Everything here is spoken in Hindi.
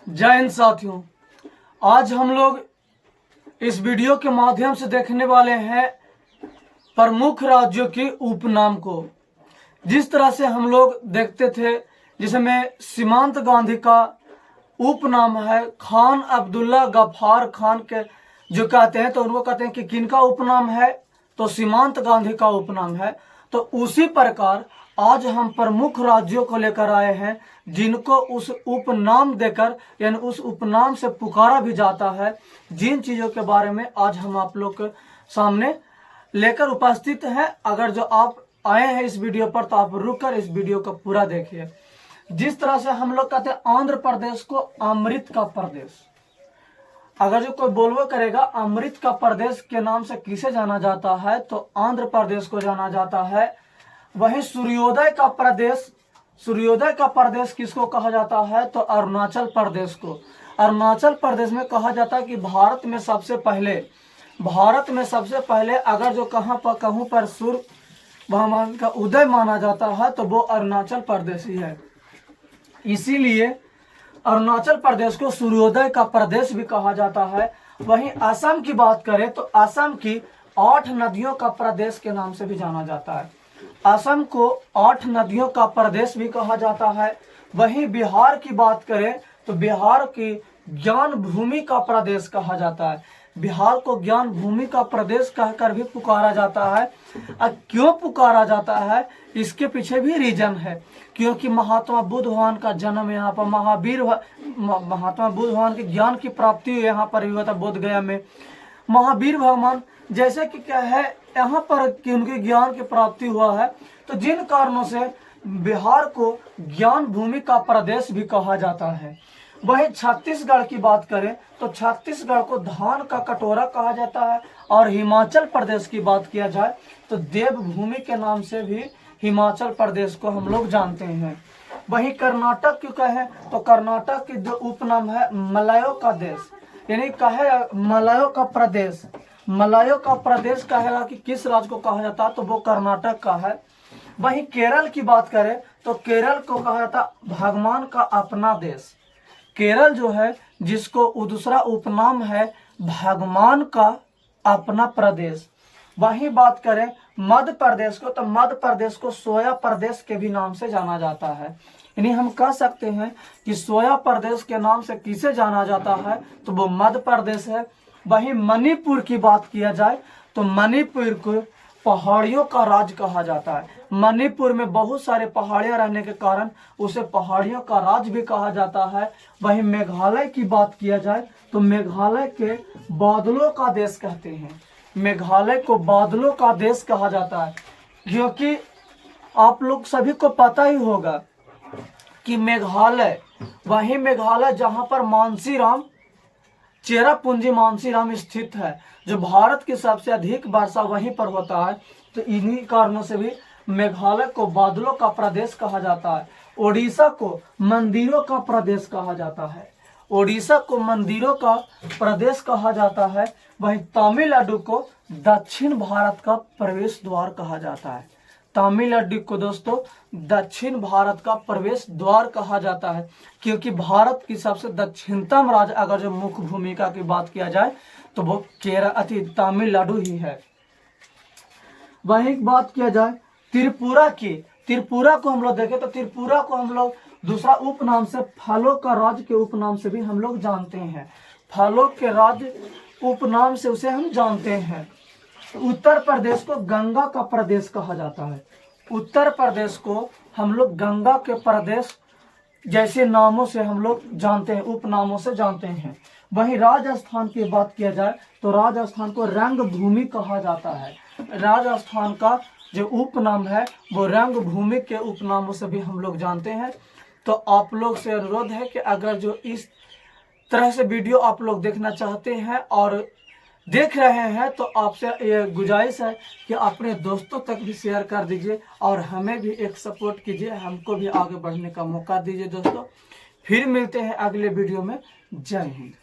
जय हिंद साथियों। आज हम लोग इस वीडियो के माध्यम से देखने वाले हैं प्रमुख राज्यों के उपनाम को। जिस तरह से हम लोग देखते थे, जिसमें सीमांत गांधी का उपनाम है खान अब्दुल्ला गफ्फार खान के जो कहते हैं, तो उनको कहते हैं कि किनका उपनाम है, तो सीमांत गांधी का उपनाम है। तो उसी प्रकार आज हम प्रमुख राज्यों को लेकर आए हैं जिनको उस उपनाम देकर यानी उस उपनाम से पुकारा भी जाता है। जिन चीज़ों के बारे में आज हम आप लोग के सामने लेकर उपस्थित हैं। अगर जो आप आए हैं इस वीडियो पर तो आप रुक कर इस वीडियो को पूरा देखिए। जिस तरह से हम लोग कहते हैं आंध्र प्रदेश को अमृत का प्रदेश, अगर जो कोई बोलवा करेगा अमृत का प्रदेश के नाम से किसे जाना जाता है, तो आंध्र प्रदेश को जाना जाता है। वहीं सूर्योदय का प्रदेश किसको कहा जाता है, तो अरुणाचल प्रदेश को। अरुणाचल प्रदेश में कहा जाता है कि भारत में सबसे पहले अगर जो कहूँ पर सूर्य भगवान का उदय माना जाता है तो वो अरुणाचल प्रदेश ही है। इसीलिए अरुणाचल प्रदेश को सूर्योदय का प्रदेश भी कहा जाता है। वहीं असम की बात करें तो असम की 8 नदियों का प्रदेश के नाम से भी जाना जाता है। असम को 8 नदियों का प्रदेश भी कहा जाता है। वहीं बिहार की बात करें तो बिहार की ज्ञान भूमि का प्रदेश कहा जाता है। बिहार को ज्ञान भूमि का प्रदेश कहकर भी पुकारा जाता है। क्यों पुकारा जाता है, इसके पीछे भी रीजन है, क्योंकि महात्मा बुद्ध भगवान का जन्म यहाँ पर महात्मा बुद्ध भगवान के ज्ञान की प्राप्ति यहाँ पर हुआ था बोध गया में। महावीर भगवान जैसे कि क्या है यहाँ पर कि उनके ज्ञान की प्राप्ति हुआ है, तो जिन कारणों से बिहार को ज्ञान भूमि का प्रदेश भी कहा जाता है। वहीं छत्तीसगढ़ की बात करें तो छत्तीसगढ़ को धान का कटोरा कहा जाता है। और हिमाचल प्रदेश की बात किया जाए तो देवभूमि के नाम से भी हिमाचल प्रदेश को हम लोग जानते हैं। वहीं कर्नाटक क्यों कहें तो कर्नाटक की जो उपनाम है मलायो का देश, यानी कहे मलायो का प्रदेश। मलायो का प्रदेश कहेगा कि किस राज्य को कहा जाता है, तो वो कर्नाटक का है। वहीं केरल की बात करें तो केरल को कहा जाता भगवान का अपना देश। केरल जो है जिसको दूसरा उपनाम है भगवान का अपना प्रदेश। वहीं बात करें मध्य प्रदेश को तो मध्य प्रदेश को सोया प्रदेश के भी नाम से जाना जाता है। यानी हम कह सकते हैं कि सोया प्रदेश के नाम से किसे जाना जाता है, तो वो मध्य प्रदेश है। वहीं मणिपुर की बात किया जाए तो मणिपुर को पहाड़ियों का राज्य कहा जाता है। मणिपुर में बहुत सारे पहाड़ियां रहने के कारण उसे पहाड़ियों का राज्य भी कहा जाता है। वहीं मेघालय की बात किया जाए तो मेघालय के बादलों का देश कहते हैं। मेघालय को बादलों का देश कहा जाता है, क्योंकि आप लोग सभी को पता ही होगा कि मेघालय जहां पर मानसीराम चेरापूंजी मानसीराम स्थित है, जो भारत की सबसे अधिक वर्षा वहीं पर होता है। तो इन्हीं कारणों से भी मेघालय को बादलों का प्रदेश कहा जाता है। ओडिशा को मंदिरों का प्रदेश कहा जाता है। ओडिशा को मंदिरों का प्रदेश कहा जाता है। वहीं तमिलनाडु को दक्षिण भारत का प्रवेश द्वार कहा जाता है। तमिलनाडु को दोस्तों दक्षिण भारत का प्रवेश द्वार कहा जाता है, क्योंकि भारत की सबसे दक्षिणतम राज्य अगर जो मुख्य भूमिका की बात किया जाए तो वो तमिलनाडु ही है। वहीं बात किया जाए त्रिपुरा की, त्रिपुरा को हम लोग देखें तो त्रिपुरा को हम लोग दूसरा उपनाम से फलों का राज्य के उपनाम से भी हम लोग जानते हैं। फलों के राज्य उपनाम से उसे हम जानते हैं। उत्तर प्रदेश को गंगा का प्रदेश कहा जाता है। उत्तर प्रदेश को हम लोग गंगा के प्रदेश जैसे नामों से हम लोग जानते हैं, उपनामों से जानते हैं। वहीं राजस्थान की बात किया जाए तो राजस्थान को रंग भूमि कहा जाता है। राजस्थान का जो उपनाम है वो रंग भूमि के उपनामों से भी हम लोग जानते हैं। तो आप लोग से अनुरोध है कि अगर जो इस तरह से वीडियो आप लोग देखना चाहते हैं और देख रहे हैं तो आपसे ये गुजारिश है कि अपने दोस्तों तक भी शेयर कर दीजिए और हमें भी एक सपोर्ट कीजिए, हमको भी आगे बढ़ने का मौका दीजिए दोस्तों। फिर मिलते हैं अगले वीडियो में। जय हिंद।